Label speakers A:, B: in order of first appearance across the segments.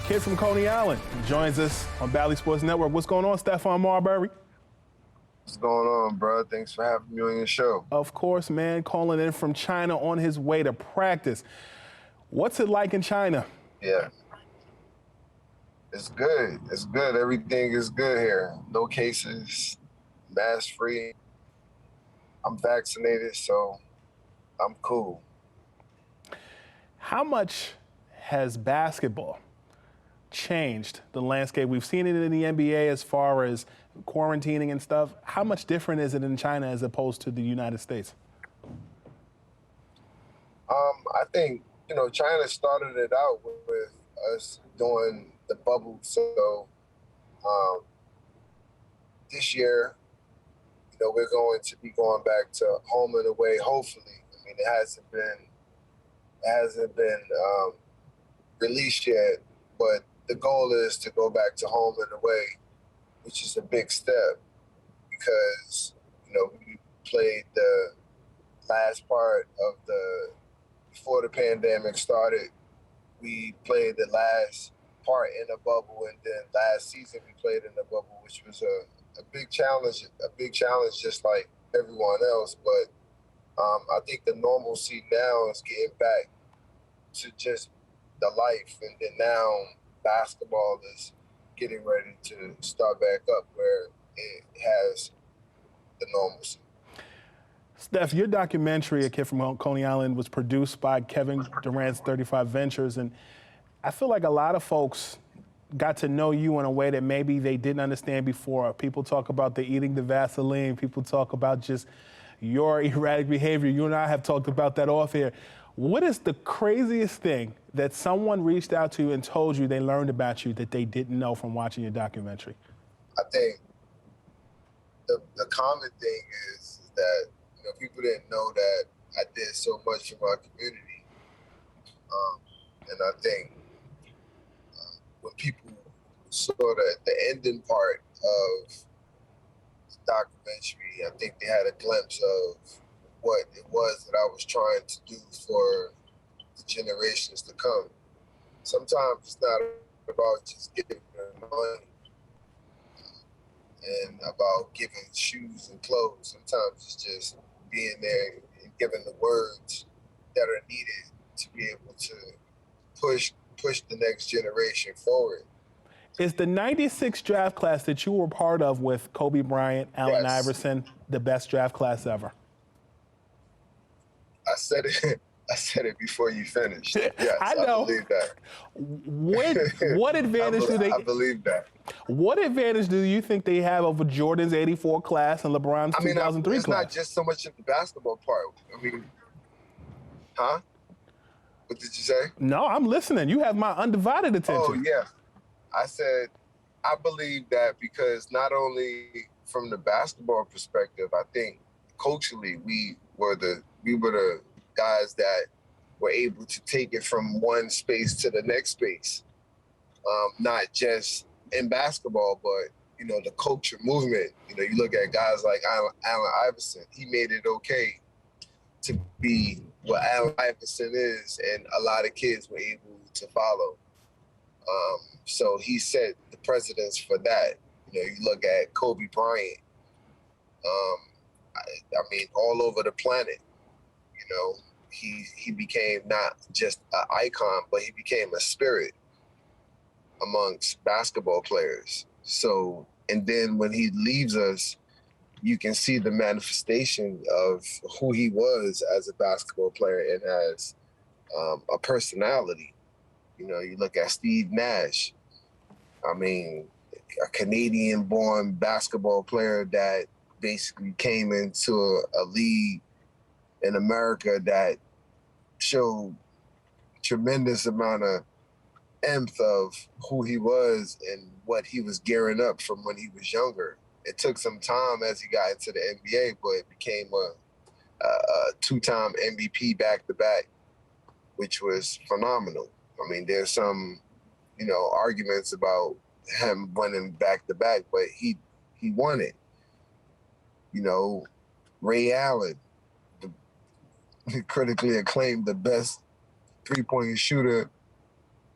A: kid from Coney Island joins us on Bally Sports Network. What's going on, Stephon Marbury?
B: What's going on, bro? Thanks for having me on your show.
A: Of course, man. Calling in from China on his way to practice. What's it like in China?
B: Yeah. It's good. It's good. Everything is good here. No cases, mask free. I'm vaccinated, so I'm cool.
A: How much has basketball changed the landscape? We've seen it in the NBA as far as quarantining and stuff. How much different is it in China as opposed to the United States?
B: I think, China started it out with us doing the bubble. So this year, we're going to be going back to home and away, hopefully. I mean, it hasn't been released yet, but the goal is to go back to home and away, which is a big step because, we played the last part of before the pandemic started, we played the last part in the bubble, and then last season we played in the bubble, which was a big challenge, just like everyone else. But I think the normalcy now is getting back to just the life, and then now basketball is getting ready to start back up where it has the normalcy.
A: Steph, your documentary, A Kid from Coney Island, was produced by Kevin Durant's 35 Ventures, and I feel like a lot of folks got to know you in a way that maybe they didn't understand before. People talk about the eating the Vaseline. People talk about just your erratic behavior. You and I have talked about that off here. What is the craziest thing that someone reached out to you and told you they learned about you that they didn't know from watching your documentary?
B: I think the common thing is that people didn't know that I did so much for my community. And I think when people saw the ending part of the documentary, I think they had a glimpse of what it was that I was trying to do for the generations to come. Sometimes it's not about just giving them money and about giving shoes and clothes. Sometimes it's just being there and giving the words that are needed to be able to push the next generation forward.
A: Is the 96 draft class that you were part of with Kobe Bryant, Allen Iverson, the best draft class ever?
B: I said it before you finished. Yes,
A: I know.
B: I believe that.
A: What advantage do they?
B: I believe that.
A: What advantage do you think they have over Jordan's 84 class and LeBron's 2003
B: it's
A: class?
B: not just so much of the basketball part. Huh? What did you say?
A: No, I'm listening. You have my undivided attention.
B: Oh, yeah. I said, I believe that because not only from the basketball perspective, I think culturally we were the guys that were able to take it from one space to the next space. Not just in basketball, but the culture movement. You look at guys like Allen Iverson. He made it okay to be what Allen Iverson is, and a lot of kids were able to follow. So he set the precedence for that. You look at Kobe Bryant. I mean, all over the planet. He became not just an icon, but he became a spirit amongst basketball players. So, and then when he leaves us, you can see the manifestation of who he was as a basketball player and as a personality. You look at Steve Nash. I mean, a Canadian-born basketball player that basically came into a league in America that showed tremendous amount of emph of who he was and what he was gearing up from when he was younger. It took some time as he got into the NBA, but it became a two-time MVP back-to-back, which was phenomenal. I mean, there's some, arguments about him winning back-to-back, but he won it. Ray Allen, critically acclaimed the best three-point shooter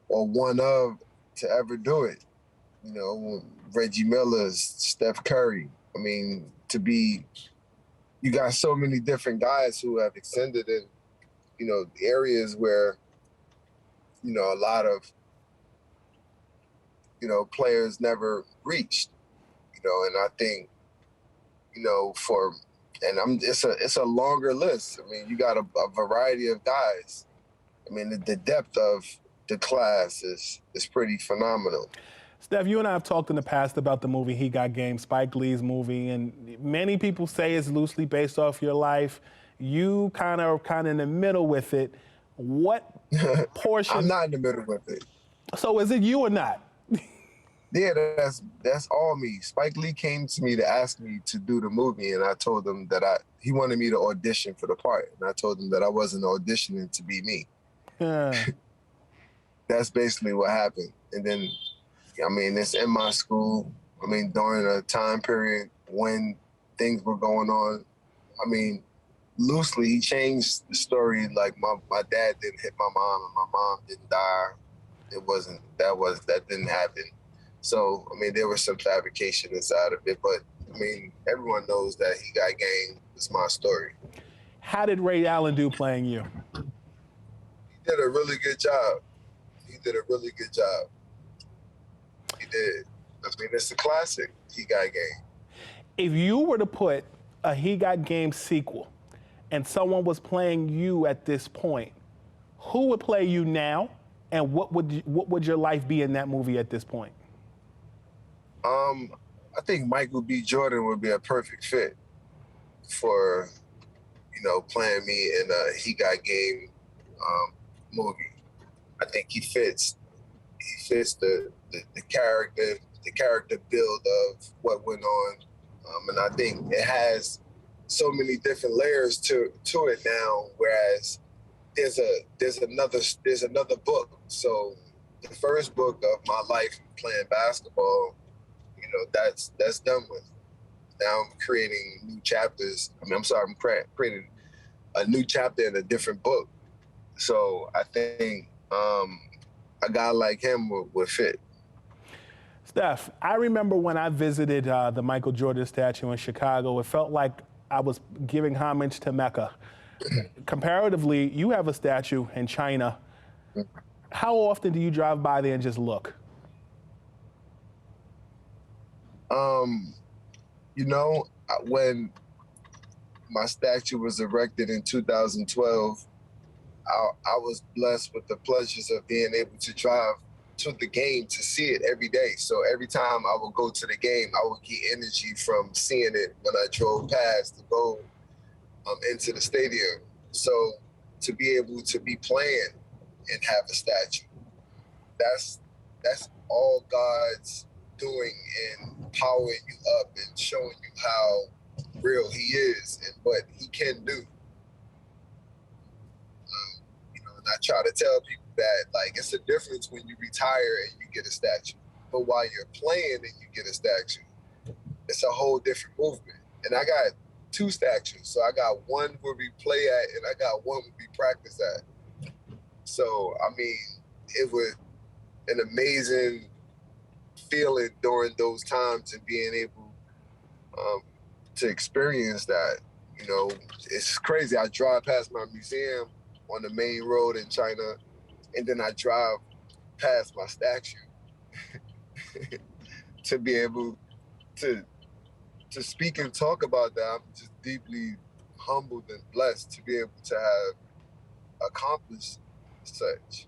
B: or one of to ever do it. You know, Reggie Miller's, Steph Curry. I mean, you got so many different guys who have extended in, areas where, a lot of, players never reached, and I think, it's a longer list. I mean, you got a variety of guys. I mean, the depth of the class is pretty phenomenal.
A: Steph, you and I have talked in the past about the movie He Got Game, Spike Lee's movie, and many people say it's loosely based off your life. You kind of in the middle with it. What portion?
B: I'm not in the middle with it.
A: So is it you or not?
B: Yeah, that's all me. Spike Lee came to me to ask me to do the movie, and I told him that he wanted me to audition for the part, and I told him that I wasn't auditioning to be me. That's basically what happened. And then, I mean, it's in my school. I mean, during a time period when things were going on. I mean, loosely, he changed the story. Like my dad didn't hit my mom, and my mom didn't die. That didn't happen. So, I mean, there was some fabrication inside of it, but I mean, everyone knows that He Got Game is my story.
A: How did Ray Allen do playing you?
B: He did a really good job. He did. I mean, it's a classic, He Got Game.
A: If you were to put a He Got Game sequel and someone was playing you at this point, who would play you now, and what would your life be in that movie at this point?
B: I think Michael B. Jordan would be a perfect fit for, playing me in a He Got Game movie. I think he fits the character build of what went on, and I think it has so many different layers to it now. Whereas there's another book. So the first book of my life playing basketball, that's done with. Now I'm creating new chapters. I'm creating a new chapter in a different book. So I think a guy like him would fit.
A: Steph, I remember when I visited the Michael Jordan statue in Chicago, it felt like I was giving homage to Mecca. Comparatively, you have a statue in China. How often do you drive by there and just look? When my statue was erected in 2012, I was blessed with the pleasures of being able to drive to the game to see it every day. So every time I would go to the game, I would get energy from seeing it when I drove past to go into the stadium. So to be able to be playing and have a statue, that's all God's doing and powering you up and showing you how real He is and what He can do. And I try to tell people that, like, it's a difference when you retire and you get a statue. But while you're playing and you get a statue, it's a whole different movement. And I got 2 statues. So I got one where we play at and I got one where we practice at. So, I mean, it was an amazing feeling during those times and being able to experience that. It's crazy. I drive past my museum on the main road in China, and then I drive past my statue to be able to speak and talk about that. I'm just deeply humbled and blessed to be able to have accomplished such.